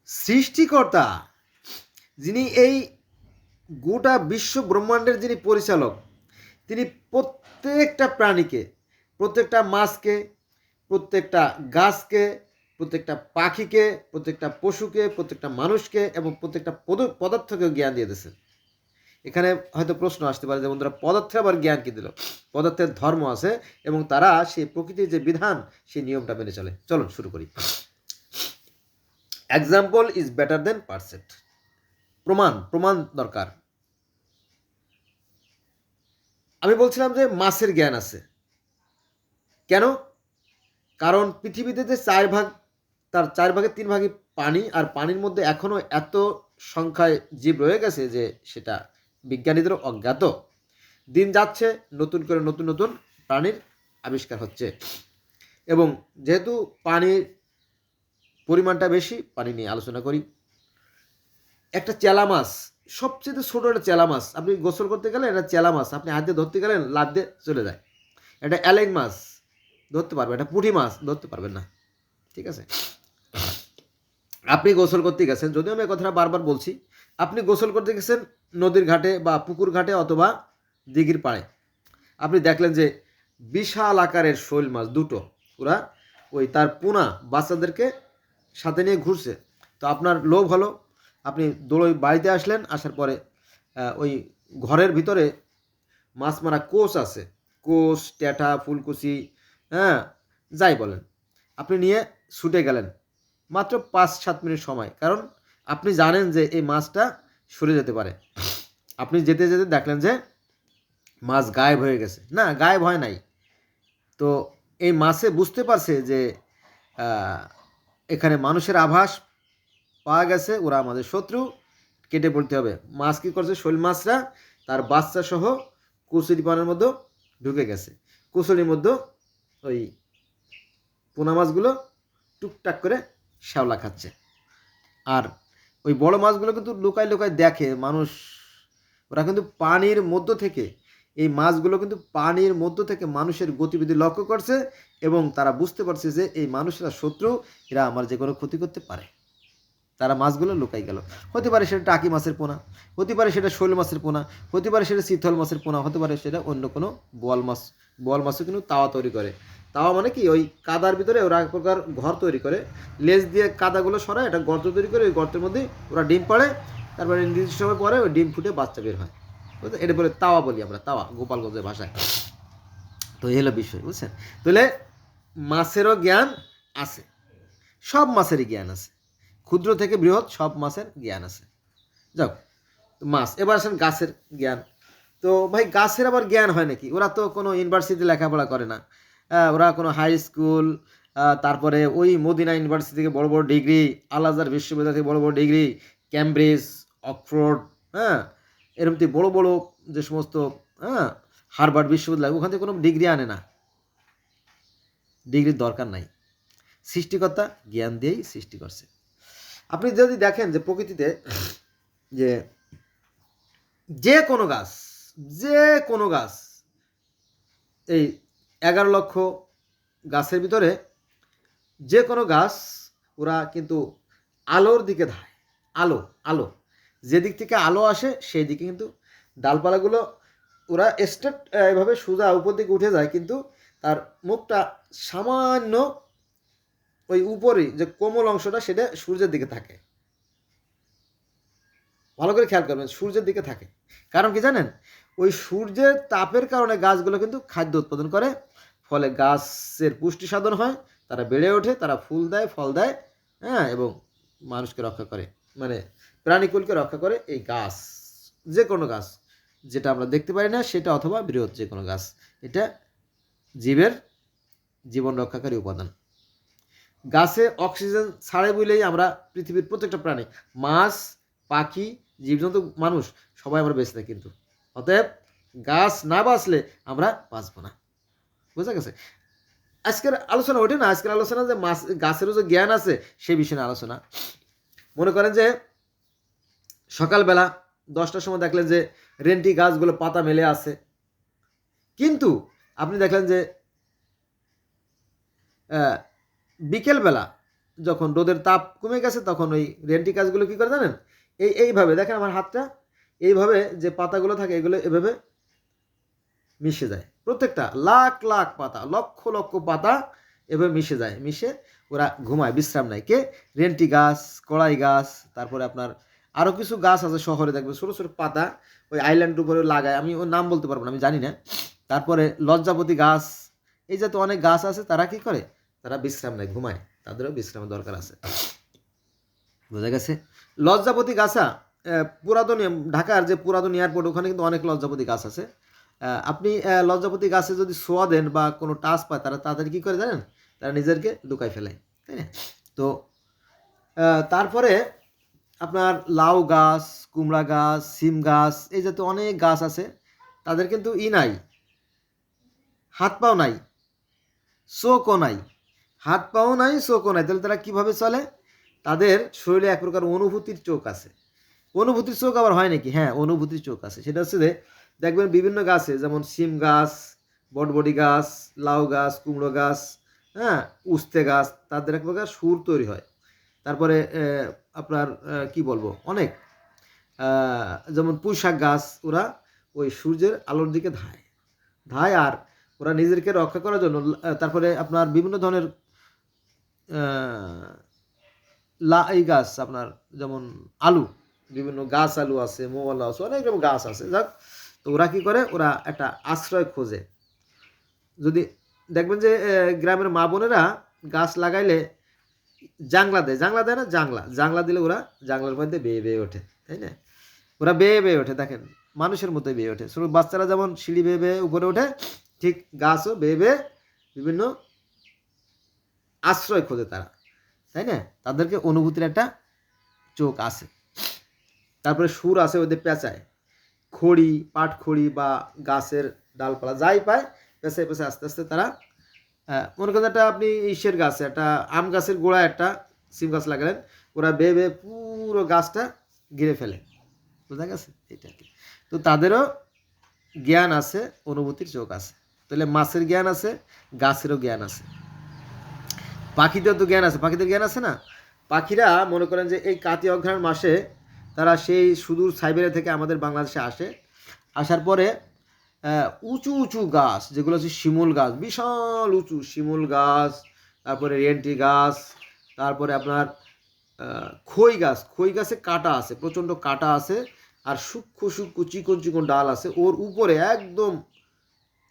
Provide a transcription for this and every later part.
সৃষ্টিকর্তা, যিনি এই গোটা বিশ্ব ব্রহ্মাণ্ডের যিনি পরিচালক, তিনি প্রত্যেকটা প্রাণীকে, প্রত্যেকটা মাছকে, প্রত্যেকটা গাছকে, প্রত্যেকটা পাখিকে, প্রত্যেকটা পশুকে, প্রত্যেকটা মানুষকে এবং প্রত্যেকটা পদার্থকে জ্ঞান দিয়ে দিয়েছেন। এখানে হয়তো প্রশ্ন আসতে পারে যে বন্ধুরা, পদার্থের আবার জ্ঞান কি দিল? পদার্থের ধর্ম আছে এবং তারা সেই প্রকৃতির যে বিধান, সেই নিয়মটা মেনে চলে। চলুন শুরু করি। Example is better than precept. প্রমাণ দরকার। আমি বলছিলাম যে মাছের জ্ঞান আছে। কেন? কারণ পৃথিবীতে যে 4 ভাগ, তার 4 ভাগের 3 ভাগই পানি, আর পানির মধ্যে এখনও এত সংখ্যায় জীব রয়ে গেছে যে সেটা বিজ্ঞানীদেরও অজ্ঞাত। দিন যাচ্ছে, নতুন করে নতুন নতুন প্রাণীর আবিষ্কার হচ্ছে, এবং যেহেতু পানির পরিমাণটা বেশি, পানি নিয়ে আলোচনা করি। একটা চেলা মাছ, সবচেয়ে ছোট একটা চেলা মাছ, আপনি গোসল করতে গেলে এটা চেলা মাছ, আপনি হাত দিয়ে ধরতে গেলেন লাফ দিয়ে চলে যায়। এটা অ্যালেন মাছ ধরতে পারবে, এটা পুঁটি মাছ ধরতে পারবেন না। ঠিক আছে? আপনি গোসল করতে গেছেন, যদিও আমি কথাটা বারবার বলছি, আপনি গোসল করতে গেছেন নদীর ঘাটে বা পুকুর ঘাটে অথবা দিঘির পাড়ে। আপনি দেখলেন যে বিশাল আকারের শৈল মাছ দুটো, ওরা ওই তার পোনা বাচ্চাদেরকে সাথে নিয়ে ঘুরছে। তো আপনার লোভ হলো, আপনি দৌড়ই বাড়িতে আসলেন, আসার পরে ওই ঘরের ভিতরে মাছ মারা কোষ আছে, কোষ, ট্যাঠা, ফুলকুচি, হ্যাঁ, যাই বলেন, আপনি নিয়ে ছুটে গেলেন। মাত্র 5-7 মিনিট সময়, কারণ আপনি জানেন যে এই মাছটা সরে যেতে পারে। আপনি যেতে যেতে দেখলেন যে মাছ গায়েব হয়ে গেছে। না, গায়েব হয় নাই। তো এই মাছে বুঝতে পারছে যে এখানে মানুষের আভাস পাওয়া গেছে, ওরা আমাদের শত্রু, কেটে পড়তে হবে। মাছ কী করছে? শৈল মাছরা তার বাচ্চা সহ কুচুরি পানের মধ্যে ঢুকে গেছে। কুচুরির মধ্যে ওই পোনা মাছগুলো টুকটাক করে শ্যাওলা খাচ্ছে। আর ওই বড় মাছগুলো কিন্তু লুকায় লুকায় দেখে মানুষ। ওরা কিন্তু পানির মধ্য থেকে, এই মাছগুলো কিন্তু পানির মধ্য থেকে মানুষের গতিবিধি লক্ষ্য করছে, এবং তারা বুঝতে পারছে যে এই মানুষরা শত্রু, এরা আমার যে কোনো ক্ষতি করতে পারে। তারা মাছগুলো লুকাই গেল। হতে পারে সেটা টাকি মাছের পোনা, হতে পারে সেটা শৈল মাছের পোনা, হতে পারে সেটা চিতল মাছের পোনা, হতে পারে সেটা অন্য কোনো বোয়াল মাছ। বোয়াল মাছও কিন্তু তাওয়া তৈরি করে। তাওয়া মানে কি? ওই কাদার ভিতরে ওরা এক প্রকার ঘর তৈরি করে, লেজ দিয়ে কাদাগুলো সরায় একটা গর্ত তৈরি করে, ওই গর্তের মধ্যে ওরা ডিম পাড়ে, তারপরে নির্দিষ্ট সময় পরে ওই ডিম ফুটে বাচ্চা বের হয়। বুঝতে? এটা বলে তাওয়া বলি আমরা, তাওয়া গোপালগঞ্জের ভাষায়। তো এই হলো বিষয়, বুঝছেন? তাহলে মাছেরও জ্ঞান আছে, সব মাছেরই জ্ঞান আছে, ক্ষুদ্র থেকে বৃহৎ সব মাছের জ্ঞান আছে। যাও, মাছ। এবার আসেন গাছের জ্ঞান। তো ভাই, গাছের আবার জ্ঞান হয় নাকি? ওরা তো কোনো ইউনিভার্সিটি লেখাপড়া করে না, ওরা কোনো হাই স্কুল, তারপরে ওই মদিনা ইউনিভার্সিটি থেকে বড় বড় ডিগ্রি, আল আজহার বিশ্ববিদ্যালয় থেকে বড় বড় ডিগ্রি, ক্যামব্রিজ, অক্সফোর্ড, হ্যাঁ, এরকম বড় বড় যে সমস্ত, হ্যাঁ, হার্ভার্ড বিশ্ববিদ্যালয়, ওখান থেকে কোনো ডিগ্রি আনে না। ডিগ্রির দরকার নাই। সৃষ্টিকর্তা জ্ঞান দিয়েই সৃষ্টি করছে। আপনি যদি দেখেন যে প্রকৃতিতে যে যে কোনো গাছ, যে কোনো গাছ, এই 11 লক্ষ গাছের ভিতরে যে কোনো গাছ, ওরা কিন্তু আলোর দিকে ধায়। আলো, আলো যেদিক থেকে আলো আসে সেই দিকে কিন্তু ডালপালাগুলো ওরা স্ট্রেট এভাবে সোজা উপর দিকে উঠে যায়, কিন্তু তার মুখটা সামান্য ওই উপরে যে কোমল অংশটা, সেটা সূর্যের দিকে থাকে। ভালো করে খেয়াল করবেন, সূর্যের দিকে থাকে। কারণ কি জানেন? ওই সূর্যের তাপের কারণে গাছগুলো কিন্তু খাদ্য উৎপাদন করে, ফলে গাছের পুষ্টি সাধন হয়, তারা বেড়ে ওঠে, তারা ফুল দেয়, ফল দেয়, হ্যাঁ, এবং মানুষকে রক্ষা করে, মানে প্রাণীকুলকে রক্ষা করে এই গাছ। যে কোনো গাছ, যেটা আমরা দেখতে পারি না সেটা, অথবা বৃহৎ যে কোনো গাছ, এটা জীবের জীবন রক্ষাকারী উপাদান। গাছে অক্সিজেন ছাড়ে বলেই আমরা পৃথিবীর প্রত্যেকটা প্রাণী, মাছ, পাখি, জীবজন্তু, মানুষ, সবাই আমরা বেঁচে থাকি। কিন্তু অতএব গাছ না বাঁচলে আমরা বাঁচব না। বুঝা গেছে? আজকের আলোচনা ওঠে না, আজকের আলোচনা যে মাছ গাছেরও যে জ্ঞান আছে সেই বিষয়ে আলোচনা। মনে করেন যে সকালবেলা 10টার সময় দেখলেন যে রেন্টি গাছগুলো পাতা মেলে আছে, কিন্তু আপনি দেখলেন যে বিকেলবেলা যখন রোদের তাপ কমে গেছে তখন ওই রেন্টি গাছগুলো কী করে জানেন, এইভাবে দেখেন আমার হাতটা, এইভাবে যে পাতাগুলো থাকে এগুলো এভাবে মিশে যায়, প্রত্যেকটা লাখ লাখ পাতা, লক্ষ লক্ষ পাতা এভাবে মিশে যায়, মিশে ওরা ঘুমায়, বিশ্রাম নেয়। কে? রেন্টি গাছ, কড়াই গাছ, তারপরে আপনার আরও কিছু গাছ আছে শহরে দেখবেন ছোটো ছোটো পাতা ওই আইল্যান্ডের উপরে লাগায়, আমি ওর নাম বলতে পারবো না, আমি জানি না। তারপরে লজ্জাপতি গাছ, এই যাতে অনেক গাছ আছে, তারা কি করে, তারা বিশ্রাম নেয়, ঘুমায়, তাদেরও বিশ্রামের দরকার আছে। বোঝা গেছে? লজ্জাপতি গাছা পুরাতন ঢাকার যে পুরাতন এয়ারপোর্ট ওখানে কিন্তু অনেক লজ্জাপতি গাছ আছে। আপনি লজ্জাপতি গাছে যদি ছোঁয়া দেন বা কোনো টাচ পায়, তারা তাড়াতাড়ি কী করে জানেন, তারা নিজেদেরকে লুকায় ফেলে, তাই না? তো তারপরে আপনার লাউ গাছ, কুমড়া গাছ, সিম গাছ, এই জাতীয় অনেক গাছ আছে, তাদের কিন্তু নাই, হাত পাও নাই, চোখও নাই, হাত পাও নাই, চোখও নাই, তাহলে তারা কীভাবে চলে? তাদের শরীরে এক প্রকার অনুভূতির চোখ আছে। অনুভূতির চোখ আবার হয় নাকি? হ্যাঁ, অনুভূতির চোখ আছে। সেটা হচ্ছে যে দেখবেন বিভিন্ন গাছে, যেমন সিম গাছ, বটবটি গাছ, লাউ গাছ, কুমড়ো গাছ, হ্যাঁ, উস্তে গাছ, তাদের এক প্রকার সুর তৈরি হয়। তারপরে আপনার কি বলবো, অনেক যেমন পুঁইশাক গাছ, ওরা ওই সূর্যের আলোর দিকে ধায় ধায় আর ওরা নিজেদেরকে রক্ষা করার জন্য তারপরে আপনার বিভিন্ন ধরনের এই গাছ, আপনার যেমন আলু, বিভিন্ন গাছ আলু আছে, মোবাইল আছে, অনেক রকম গাছ আছে, যাক। তো ওরা কী করে, ওরা একটা আশ্রয় খোঁজে। যদি দেখবেন যে গ্রামের মা বোনেরা গাছ লাগাইলে জাংলা দেয়, জাংলা দেয় না, জাংলা দিলে ওরা জাংলার মধ্যে বেয়ে বেয়ে ওঠে, তাই না? ওরা বেয়ে বেয়ে ওঠে, দেখেন মানুষের মতোই বেয়ে ওঠে। ছোটো বাচ্চারা যেমন সিঁড়ি বেয়ে বেয়ে উপরে ওঠে, ঠিক গাছও বেয়ে বেয়ে বিভিন্ন আশ্রয় খোঁজে তারা, তাই না? তাদেরকে অনুভূতির একটা চোখ আছে। তারপরে সুর আছে ওদের পেঁচায়, খড়ি, পাট খড়ি বা গাছের ডালপালা যাই পায় পেঁচায় পেঁচায় আস্তে আস্তে তারা মনে করেন একটা আপনি ইসের গাছ, একটা আম গাছের গোড়ায় একটা সিম গাছ লাগালেন, ওরা বেয়ে বেয়ে পুরো গাছটা ঘিরে ফেলে। বোঝা গেছে? এটা কি? তো তাদেরও জ্ঞান আছে, অনুভূতির চোখ আছে। তাহলে মাছের জ্ঞান আছে, গাছেরও জ্ঞান আছে, পাখিদের তো জ্ঞান আছে, পাখিদের জ্ঞান আছে না? পাখিরা মনে করেন যে এই কাতি অঘ্রাণ মাসে তারা সেই সুদূর সাইবেরিয়া থেকে আমাদের বাংলাদেশে আসে, আসার পরে উঁচু উঁচু গাছ, যেগুলো হচ্ছে শিমুল গাছ, বিশাল উঁচু শিমুল গাছ, তারপরে রেন্টি গাছ, তারপরে আপনার খই গাছ, খই গাছে কাঁটা আছে, প্রচণ্ড কাঁটা আছে, আর সূক্ষ্ম সূক্ষ্ম চিকন চিকন ডাল আছে, ওর উপরে একদম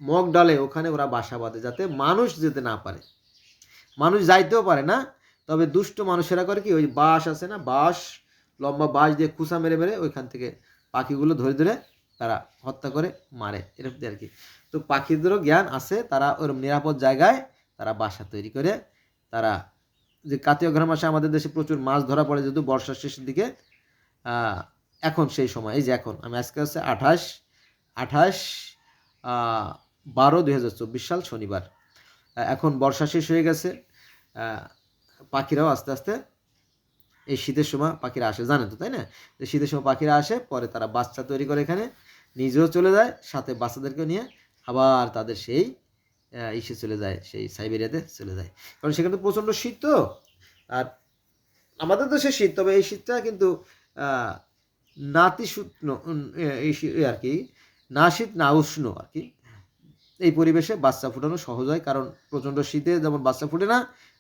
মগ ডালে ওখানে ওরা বাসা বাঁধে, যাতে মানুষ যেতে না পারে। মানুষ যাইতেও পারে না, তবে দুষ্ট মানুষেরা করে কি, ওই বাঁশ আছে না, বাঁশ, লম্বা বাঁশ দিয়ে খুসা মেরে মেরে ওইখান থেকে পাখিগুলো ধরে ধরে তারা হত্যা করে মারে, এরকম আর কি। তো পাখিদেরও জ্ঞান আছে, তারা ওরকম নিরাপদ জায়গায় তারা বাসা তৈরি করে। তারা যে কাতি অঘ্রাণ মাসে আমাদের দেশে প্রচুর মাছ ধরা পড়ে, যেহেতু বর্ষার শেষের দিকে, এখন সেই সময়, এই যে এখন আমি আজকে হচ্ছে 28/12/2024 সাল শনিবার, এখন বর্ষা শেষ হয়ে গেছে, পাখিরাও আস্তে আস্তে এই শীতের সময় পাখিরা আসে, জানেন তো, তাই না? যে শীতের সময় পাখিরা আসে, পরে তারা বাচ্চা তৈরি করে এখানে, নিজেও চলে যায়, সাথে বাচ্চাদেরকে নিয়ে আবার তাদের সেই ইসে চলে যায়, সেই সাইবেরিয়াতে চলে যায়, কারণ সেখানে তো প্রচণ্ড শীত। তো আর আমাদের তো সে শীত, তবে এই শীতটা কিন্তু নাতিশীতোষ্ণ আর কি, না শীত না উষ্ণ আর কি। এই পরিবেশে বাচ্চা ফুটানো সহজ হয়, কারণ প্রচণ্ড শীতে যেমন বাচ্চা ফুটে না,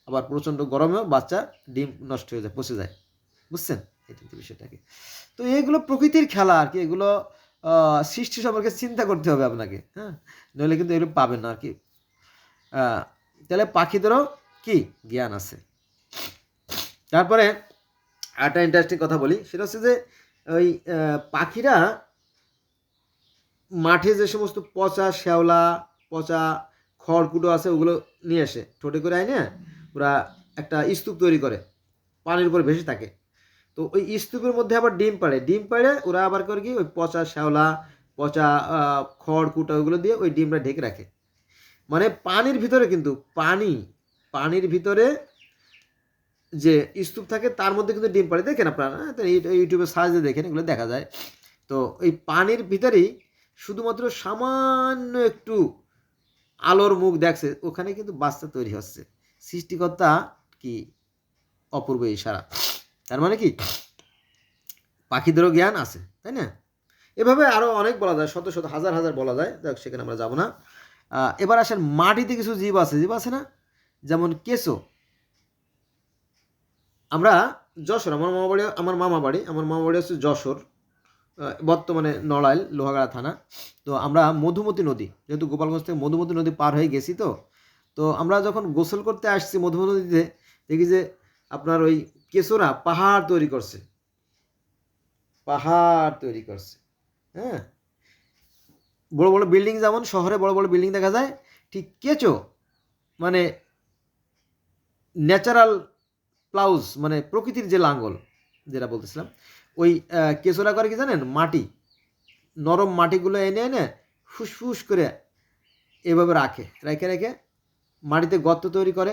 আবার প্রচণ্ড গরমেও বাচ্চা ডিম নষ্ট হয়ে যায়, পচে যায়। বুঝছেন এটা বিষয়টাকে? তো এগুলো প্রকৃতির খেলা আর কি, এগুলো সৃষ্টি সম্পর্কে চিন্তা করতে হবে আপনাকে, হ্যাঁ, নইলে কিন্তু এগুলো পাবেন না আর কি। তাহলে পাখিদেরও কি জ্ঞান আছে। তারপরে একটা ইন্টারেস্টিং কথা বলি, সেটা হচ্ছে যে ওই পাখিরা মাঠে যে সমস্ত পচা শ্যাওলা, পচা খড়কুটো আছে, ওগুলো নিয়ে আসে, ঠোঁটে করে আইনে ওরা একটা স্তূপ তৈরি করে, পানির উপর ভেসে থাকে। তো ওই স্তূপের মধ্যে আবার ডিম পাড়ে ওরা আবার করে কি, ওই পচা শ্যাওলা, পচা খড়কুটো, ওগুলো দিয়ে ওই ডিমটা ঢেকে রাখে। মানে পানির ভিতরে, কিন্তু পানির ভিতরে যে স্তূপ থাকে তার মধ্যে কিন্তু ডিম পাড়ে, দেখেন আপনারা, ইউটিউবে সার্চ দিয়ে দেখেন, এগুলো দেখা যায়। তো এই পানির ভিতরেই শুধুমাত্র সামান্য একটু আলোর মুখ দেখছে, ওখানে কিন্তু বাচ্চা তৈরি হচ্ছে। সৃষ্টিকর্তা কি অপূর্ব ইশারা। তার মানে কি পাখিদেরও জ্ঞান আছে, তাই না? এভাবে আরও অনেক বলা যায়, শত শত হাজার হাজার বলা যায়, দেখ সেখানে আমরা যাব না। এবার আসেন মাটিতে কিছু জীব আছে না, যেমন কেঁচো। আমরা যশোর, আমার মামা বাড়ি হচ্ছে যশোর, বর্তমানে নড়াইল লোহাগাড়া থানা। তো আমরা মধুমতি নদী, যেহেতু গোপালগঞ্জ থেকে মধুমতি নদী পার হয়ে গেছি, তো আমরা যখন গোসল করতে আসছি মধুমতি নদীতে, দেখি যে আপনার ওই কেঁচোরা পাহাড় তৈরি করছে, হ্যাঁ। বড় বড় বিল্ডিং, যেমন শহরে বড় বড় বিল্ডিং দেখা যায়, ঠিক কেঁচো মানে ন্যাচারাল প্লাউজ, মানে প্রকৃতির যে লাঙ্গল যেটা বলতেছিলাম, ওই কেঁচোরা করে কি জানেন, মাটি, নরম মাটিগুলো এনে এনে ফুসফুস করে এভাবে রেখে মাটিতে গর্ত তৈরি করে,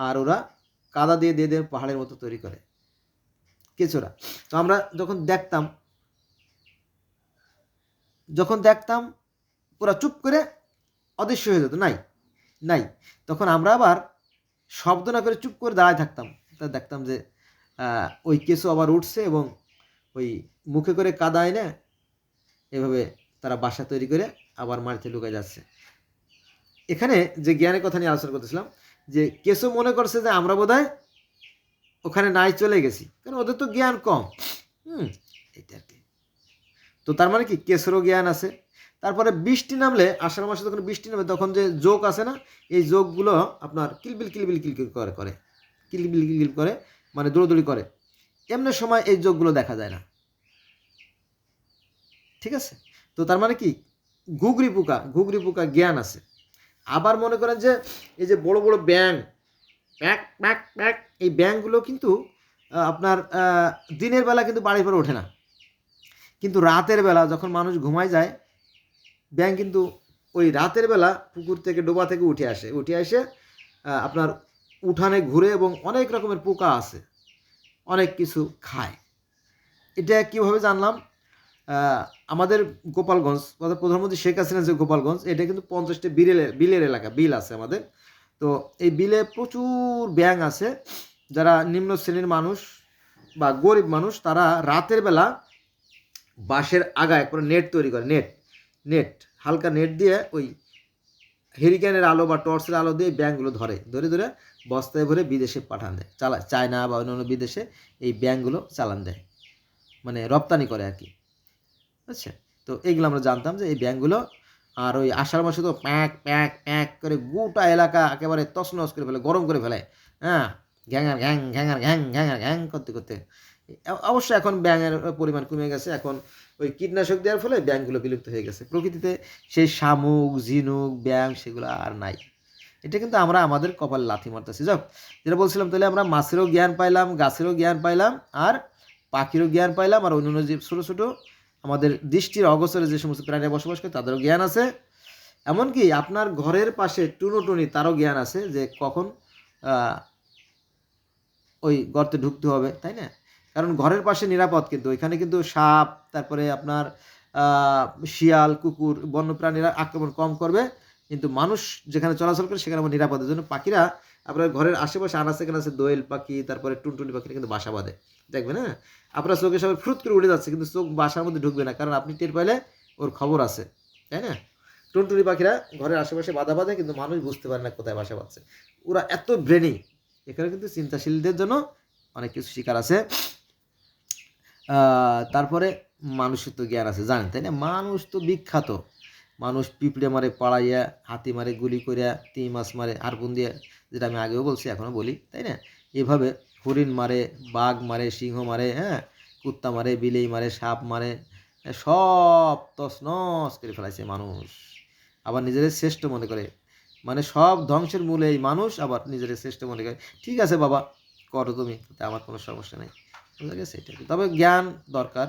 আর ওরা কাদা দিয়ে দিয়ে দিয়ে পাহাড়ের মতো তৈরি করে কেঁচোরা। তো আমরা যখন দেখতাম পুরা চুপ করে অদৃশ্য হয়ে যেত, নাই, তখন আমরা আবার শব্দ না করে চুপ করে দাঁড়ায় থাকতাম, তা দেখতাম যে ওই কেঁচো আবার উঠছে এবং ওই মুখে করে কাদা এনে এভাবে তারা বাসা তৈরি করে আবার মাটিতে লুকায় যাচ্ছে। এখানে যে জ্ঞানের কথা নিয়ে আলোচনা করতেছিলাম, যে কেঁচো মনে করছে যে আমরা বোধহয় ওখানে নাই চলে গেছি, কারণ ওদের তো জ্ঞান কম। এটা আর কি। তো তার মানে কি কেঁচোরও জ্ঞান আছে। তারপরে বৃষ্টি নামলে, আষাঢ় মাসে যখন বৃষ্টি নামে, তখন যে যোগ আছে না, এই যোগগুলো আপনার কিলবিল করে, মানে দৌড়দৌড়ি করে। এমনি সময় এই যোগগুলো দেখা যায় না, ঠিক আছে? তো তার মানে কি ঘুগরি পোকা জ্ঞান আছে। আবার মনে করেন যে এই যে বড় বড় ব্যাং, প্যাক প্যাক প্যাক, এই ব্যাংগুলো কিন্তু আপনার দিনের বেলা কিন্তু বাড়ির পরে ওঠে না, কিন্তু রাতের বেলা যখন মানুষ ঘুমায় যায়, ব্যাং কিন্তু ওই রাতের বেলা পুকুর থেকে, ডোবা থেকে উঠে আসে আপনার উঠানে ঘুরে, এবং অনেক রকমের পোকা আছে, অনেক কিছু খায়। এটা কীভাবে জানলাম? আমাদের গোপালগঞ্জ, প্রধানমন্ত্রী শেখ হাসিনা যে গোপালগঞ্জ, এটা কিন্তু 50টা বিলের এলাকা, বিল আছে আমাদের। তো এই বিলে প্রচুর ব্যাং আছে। যারা নিম্ন শ্রেণীর মানুষ বা গরিব মানুষ, তারা রাতের বেলা বাঁশের আগায় করে নেট তৈরি করে, নেট হালকা নেট দিয়ে ওই হেরিকেনের আলো বা টর্চের আলো দিয়ে ব্যাংকগুলো ধরে বস্তায় ভরে বিদেশে পাঠান দেয়, চায়না বা অন্যান্য বিদেশে এই ব্যাংকগুলো চালান দেয়, মানে রপ্তানি করে আর কি। আচ্ছা, তো এইগুলো আমরা জানতাম যে এই ব্যাংকগুলো, আর ওই আষাঢ় মাসে তো প্যাক প্যাক প্যাক করে গোটা এলাকা একেবারে তছনছ করে ফেলে, গরম করে ফেলে, হ্যাঁ, ঘ্যাং করতে। অবশ্য এখন ব্যাঙের পরিমাণ কমে গেছে, এখন ওই কীটনাশক দেওয়ার ফলে ব্যাঙগুলো বিলুপ্ত হয়ে গেছে। প্রকৃতিতে সেই শামুক, ঝিনুক, ব্যাঙ সেগুলো আর নাই। এটা কিন্তু আমরা আমাদের কপালে লাথি মারতেছি। যাক, যেটা বলছিলাম, তাহলে আমরা মাছেরও জ্ঞান পাইলাম, গাছেরও জ্ঞান পাইলাম, আর পাখিরও জ্ঞান পাইলাম, আর অন্যান্য যে ছোটো ছোটো আমাদের দৃষ্টির অগোচরে যে সমস্ত প্রাণীরা বসবাস করে তাদেরও জ্ঞান আছে। এমনকি আপনার ঘরের পাশে টুনি তারও জ্ঞান আছে যে কখন ওই গর্তে ঢুকতে হবে, তাই না? কারণ ঘরের পাশে নিরাপদ, কিন্তু এখানে কিন্তু সাপ, তারপরে আপনার শিয়াল, কুকুর, বন্যপ্রাণীরা আক্রমণ কম করবে, কিন্তু মানুষ যেখানে চলাচল করে সেখানে আমার নিরাপদের জন্য পাখিরা আপনার ঘরের আশেপাশে আনাচে কানাচে দোয়েল পাখি, তারপরে টুনটুনি পাখিরা কিন্তু বাসা বাঁধে, দেখবেন। হ্যাঁ, আপনার চোখের সামনে ফ্রুত করে উঠে যাচ্ছে, কিন্তু চোখ বাসার মধ্যে ঢুকবে না, কারণ আপনি টের পাইলে ওর খবর আছে, তাই না? টুনটুনি পাখিরা ঘরের আশেপাশে বাধা বাঁধে, কিন্তু মানুষ বুঝতে পারে না কোথায় বাসা বাঁধছে। ওরা এত ব্রেনি। এখানে কিন্তু চিন্তাশীলদের জন্য অনেক কিছু শিকার আছে। তারপরে মানুষের তো জ্ঞান আছে, জানেন, তাই না? মানুষ তো বিখ্যাত, মানুষ পিঁপড়ে মারে পাড়াইয়া, হাতি মারে গুলি করিয়া, তিমি মাছ মারে হারপুন দিয়ে, যেটা আমি আগেও বলছি এখনও বলি, তাই না? এভাবে হরিণ মারে, বাঘ মারে, সিংহ মারে, হ্যাঁ, কুত্তা মারে, বিলেই মারে, সাপ মারে, সব তছনছ করে ফেলাইছে মানুষ। আবার নিজেদের শ্রেষ্ঠ মনে করে, মানে সব ধ্বংসের মূলে এই মানুষ আবার নিজেদের শ্রেষ্ঠ মনে করে। ঠিক আছে বাবা, করো তুমি, তাতে আমার কোনো সমস্যা নেই, বুঝা গেছে? এটা তবে জ্ঞান দরকার,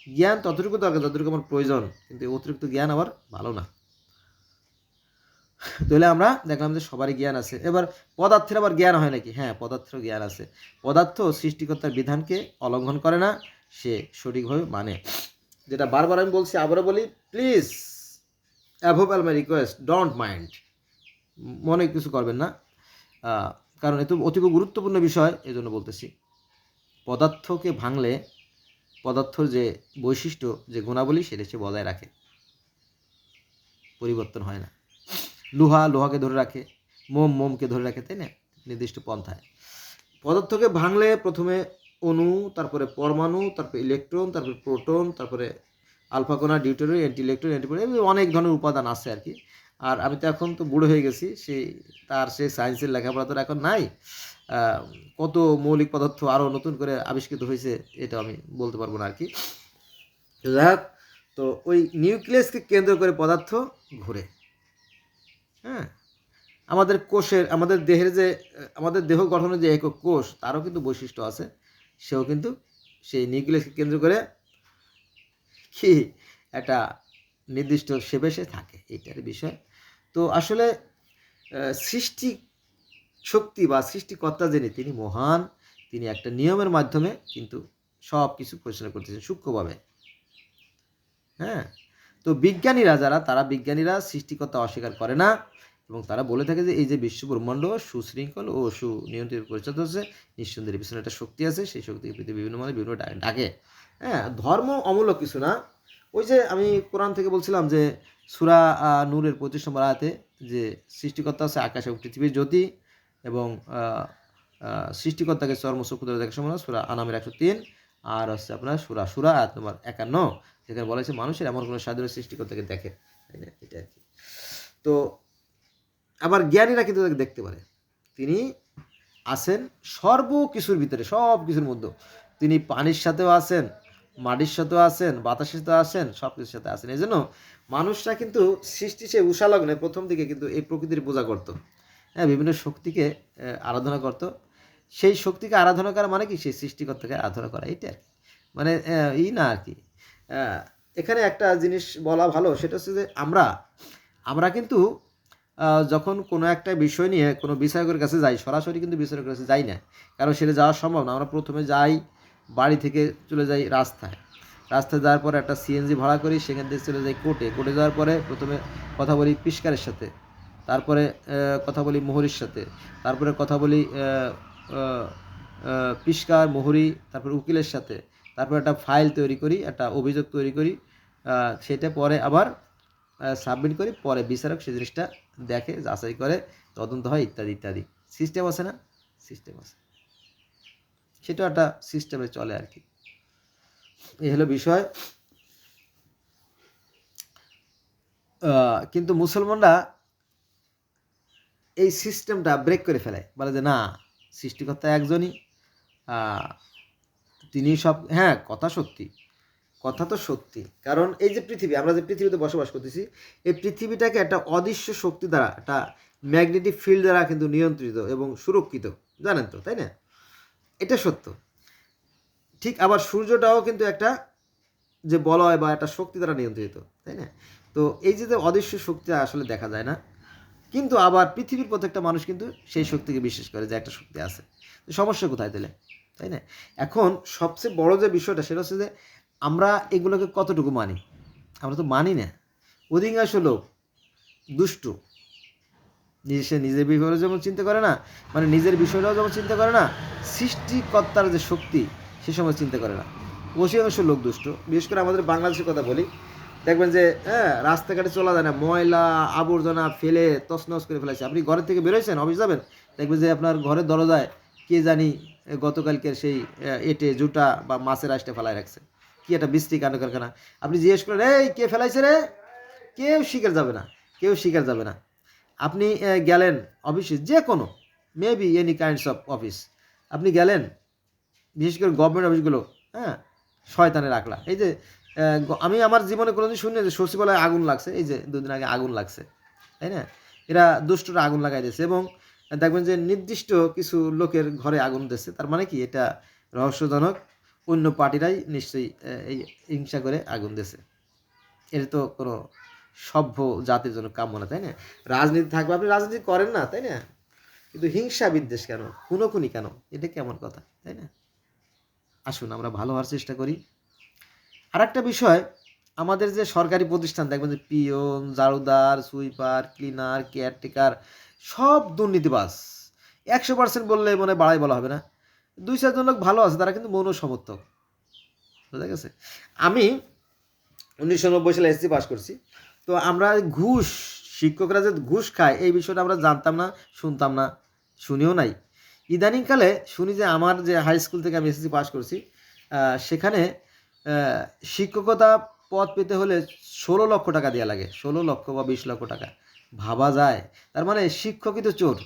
জ্ঞান ততটুকু দরকার যতটুকু আমার প্রয়োজন, কিন্তু অতিরিক্ত জ্ঞান আবার ভালো না। তাহলে আমরা দেখলাম যে সবারই জ্ঞান আছে। এবার পদার্থের আবার জ্ঞান হয় নাকি? হ্যাঁ, পদার্থের জ্ঞান আছে। পদার্থ সৃষ্টিকর্তার বিধানকে অলঙ্ঘন করে না, সে সঠিকভাবে মানে। যেটা বারবার আমি বলছি, আবারও বলি, please above all my request, don't mind, মনে কিছু করবেন না। কারণ এত অতীব গুরুত্বপূর্ণ বিষয়, এই জন্য বলতেছি। পদার্থকে ভাঙলে পদার্থর যে বৈশিষ্ট্য, যে গুণাবলী, সেটা সে বজায় রাখে, পরিবর্তন হয় না। লোহাকে ধরে রাখে, মোমকে ধরে রাখে, তাই না, নির্দিষ্ট পন্থায়। পদার্থকে ভাঙলে প্রথমে অণু, তারপরে পরমাণু, তারপরে ইলেকট্রন, তারপরে প্রোটন, তারপরে আলফা কণা, ডিউটেরিয়াম, অ্যান্টি ইলেকট্রন, অ্যান্টিপ্রোটন, অনেক ধরনের উপাদান আছে আর কি। আর আমি তো এখন তো বুড়ো হয়ে গেছি, সেই সায়েন্সের লেখাপড়া তো এখন নাই। কত মৌলিক পদার্থ আরও নতুন করে আবিষ্কৃত হয়েছে, এটা আমি বলতে পারবো না আর কি। যাক, তো ওই নিউক্লিয়াসকে কেন্দ্র করে পদার্থ ঘুরে। হ্যাঁ, আমাদের কোষের, আমাদের দেহের যে, আমাদের দেহ গঠনের যে একক কোষ, তারও কিন্তু বৈশিষ্ট্য আছে। সেও কিন্তু সেই নিউক্লিয়াসকে কেন্দ্র করে কি একটা নির্দিষ্ট শেপে সে থাকে, এইটার বিষয়। তো আসলে সৃষ্টি শক্তি বা সৃষ্টিকর্তা যিনি, তিনি মহান। তিনি একটা নিয়মের মাধ্যমে কিন্তু সব কিছু পরিচালনা করতেছেন সূক্ষ্মভাবে। হ্যাঁ, তো বিজ্ঞানীরা যারা, তারা বিজ্ঞানীরা সৃষ্টিকর্তা অস্বীকার করে না, এবং তারা বলে থাকে যে এই যে বিশ্ব ব্রহ্মাণ্ড সুশৃঙ্খল ও সুনিয়ন্ত্রিত পরিচালিত হচ্ছে, নিঃসন্দেহের পিছনে একটা শক্তি আছে, সেই শক্তিকে পৃথিবী বিভিন্ন মানে বিভিন্ন ডাকে। হ্যাঁ, ধর্ম অমূলক কিছু না। ওই যে আমি কোরআন থেকে বলছিলাম যে সূরা নূরের 25 নম্বর আয়াতে যে সৃষ্টিকর্তা আছে আকাশ এবং পৃথিবীর জ্যোতি, এবং সৃষ্টিকর্তাকে চর্মচক্ষু ধরে দেখার সময় সূরা আনামের 103, আর হচ্ছে আপনার সূরা আয়াত নম্বর 51, যেখানে বলা হয়েছে মানুষের এমন কোনো স্বাধীন সৃষ্টিকর্তাকে দেখে, তাই না, এটা আর কি। তো আবার জ্ঞানীরা কিন্তু তাকে দেখতে পারে। তিনি আছেন সর্বকিছুর ভিতরে, সব কিছুর মধ্যে। তিনি পানির সাথেও আছেন, মাটির সাথেও আছেন, বাতাসের সাথেও আছেন, সব কিছুর সাথে আছেন। এই জন্য মানুষরা কিন্তু সৃষ্টি সে উষালগ্নে প্রথম দিকে কিন্তু এই প্রকৃতির পূজা করতো। হ্যাঁ, বিভিন্ন শক্তিকে আরাধনা করত। সেই শক্তিকে আরাধনা করা মানে কি, সেই সৃষ্টিকর্তাকে আরাধনা করা, এইটা আর কি। মানে না আর কি। এখানে একটা জিনিস বলা ভালো, সেটা হচ্ছে যে আমরা কিন্তু যখন কোনো একটা বিষয় নিয়ে কোনো বিচারকের কাছে যাই, সরাসরি কিন্তু বিচারকের কাছে যাই না, কারণ সেটা যাওয়া সম্ভব না। আমরা প্রথমে যাই, বাড়ি থেকে চলে যাই রাস্তায় যাওয়ার পরে একটা সিএনজি ভাড়া করি, সেখান থেকে চলে যাই কোর্টে যাওয়ার পরে প্রথমে কথা বলি পিস্কারের সাথে, তারপরে কথা বলি মোহরির সাথে, তারপরে কথা বলি পিস্কার, মোহরি, তারপরে উকিলের সাথে, তারপরে একটা ফাইল তৈরি করি, একটা অভিযোগ তৈরি করি, সেটা পরে আবার সাবমিট করি, পরে বিচারক সে জিনিসটা দেখে, যাচাই করে, তদন্ত হয়, ইত্যাদি ইত্যাদি। সিস্টেম আছে না, সিস্টেম আছে, সেটা একটা সিস্টেমে চলে আর কি। এই হলো বিষয়। কিন্তু মুসলমানরা এই সিস্টেমটা ব্রেক করে ফেলে, বলে যে না, সৃষ্টিকর্তা একজনই, তিনি সব। হ্যাঁ, কথা তো সত্যি, কারণ এই যে পৃথিবী, আমরা যে পৃথিবীতে বসবাস করতেছি, এই পৃথিবীটাকে একটা অদৃশ্য শক্তি দ্বারা, একটা ম্যাগনেটিক ফিল্ড দ্বারা কিন্তু নিয়ন্ত্রিত এবং সুরক্ষিত, জানেন তো, তাই না, এটা সত্য। ঠিক আবার সূর্যটাও কিন্তু একটা যে বলয় বা একটা শক্তি দ্বারা নিয়ন্ত্রিত, তাই না। তো এই যে অদৃশ্য শক্তি আসলে দেখা যায় না, কিন্তু আবার পৃথিবীর প্রত্যেকটা মানুষ কিন্তু সেই শক্তিকে বিশ্বাস করে যে একটা শক্তি আছে। সমস্যা কোথায় দিলে, তাই না। এখন সবচেয়ে বড় যে বিষয়টা, সেটা হচ্ছে যে আমরা এগুলোকে কতটুকু মানি। আমরা তো মানি না। অধিকাংশ লোক দুষ্টু, নিজের বিষয়টাও যেমন চিন্তা করে না, মানে নিজের বিষয়টাও যেমন চিন্তা করে না, সৃষ্টিকর্তার যে শক্তি সে সময় চিন্তা করে না। অধিকাংশ লোক দুষ্ট। বিশেষ করে আমাদের বাংলাদেশের কথা বলি, দেখবেন যে রাস্তাঘাটে চলা যায় না, ময়লা আবর্জনা ফেলে তছনছ করে ফেলেছে। আপনি ঘরের থেকে বেরোয়ছেন, অফিস যাবেন, দেখবেন যে আপনার ঘরের দরজায় কে জানি গতকালকের সেই এঁটে জুটা বা মাছের আঁশটা ফেলায় রাখছে, কি একটা বিশ্রী কাণ্ড কারখানা। আপনি জিজ্ঞেস করেন, এই কে ফেলাইছে রে, কেউ শিকার যাবে না। আপনি গেলেন অফিসে, যে কোনো maybe any kinds of office, আপনি গেলেন, বিশেষ করে গভর্নমেন্ট অফিসগুলো, হ্যাঁ, শয়তানের আকলা। এই যে আমি আমার জীবনে কোনোদিন শুনি যে সচিবালয়ে আগুন লাগছে, এই যে 2 দিন আগে আগুন লাগছে, তাই না। এরা দুষ্টরা আগুন লাগাই দিয়েছে, এবং দেখবেন যে নির্দিষ্ট কিছু লোকের ঘরে আগুন দিচ্ছে। তার মানে কি, এটা রহস্যজনক, অন্য পার্টিরাই নিশ্চয়ই এই হিংসা করে আগুন দিয়েছে। এটা তো কোনো সভ্য জাতির জন্য কাম্য না, তাই না। রাজনীতি থাকবে, আপনি রাজনীতি করেন না, তাই না, কিন্তু হিংসা বিদ্বেষ কেন, খুনোখুনি কেন, এটা কেমন কথা, তাই না। আসুন আমরা ভালো হওয়ার চেষ্টা করি। আর একটা বিষয়, আমাদের যে সরকারি প্রতিষ্ঠান, দেখবেন যে পিয়ন, ঝাড়ুদার, সুইপার, ক্লিনার, কেয়ারটেকার, সব দুর্নীতিবাজ। 100% বললে মনে হয় বাড়াই বলা হবে না, 2-4 জন লোক ভালো আছে, তারা কিন্তু মৌন সমর্থক। বুঝা গেছে? আমি 1990 সালে এসএসসি পাস করছি। তো আমরা ঘুষ, শিক্ষকরা যে ঘুষ খায় এই বিষয়টা আমরা জানতাম না, শুনতাম না, শুনিও নাই। ইদানিংকালে শুনি যে আমার যে হাই স্কুল থেকে আমি এসএসসি পাস করছি, সেখানে শিক্ষকতা পদ পেতে হলে 16 লক্ষ টাকা দেওয়া লাগে, 16 লক্ষ বা 20 লক্ষ টাকা। ভাবা যায়? তার মানে শিক্ষকই তো চোর।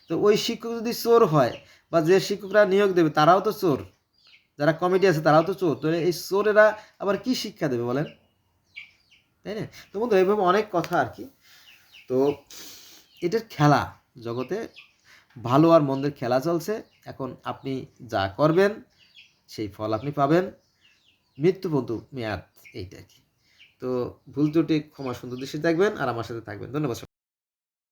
তো ওই শিক্ষক যদি চোর হয়, বা যে শিক্ষকরা নিয়োগ দেবে তারাও তো চোর, যারা কমিটি আছে তারাও তো চোর, তো এই চোরেরা আবার কি শিক্ষা দেবে বলেন, তাই না? তো বন্ধু এইভাবে অনেক কথা আর কি। তো এটার খেলা, জগতে ভালো আর মন্দের খেলা চলছে। এখন আপনি যা করবেন সেই ফল আপনি পাবেন, মৃত্যু পর্যন্ত মেয়াদ, এইটা আর কি। তো ভুল ত্রুটি ক্ষমা সুন্দর দৃষ্টি দেখবেন আর আমার সাথে থাকবেন। ধন্যবাদ।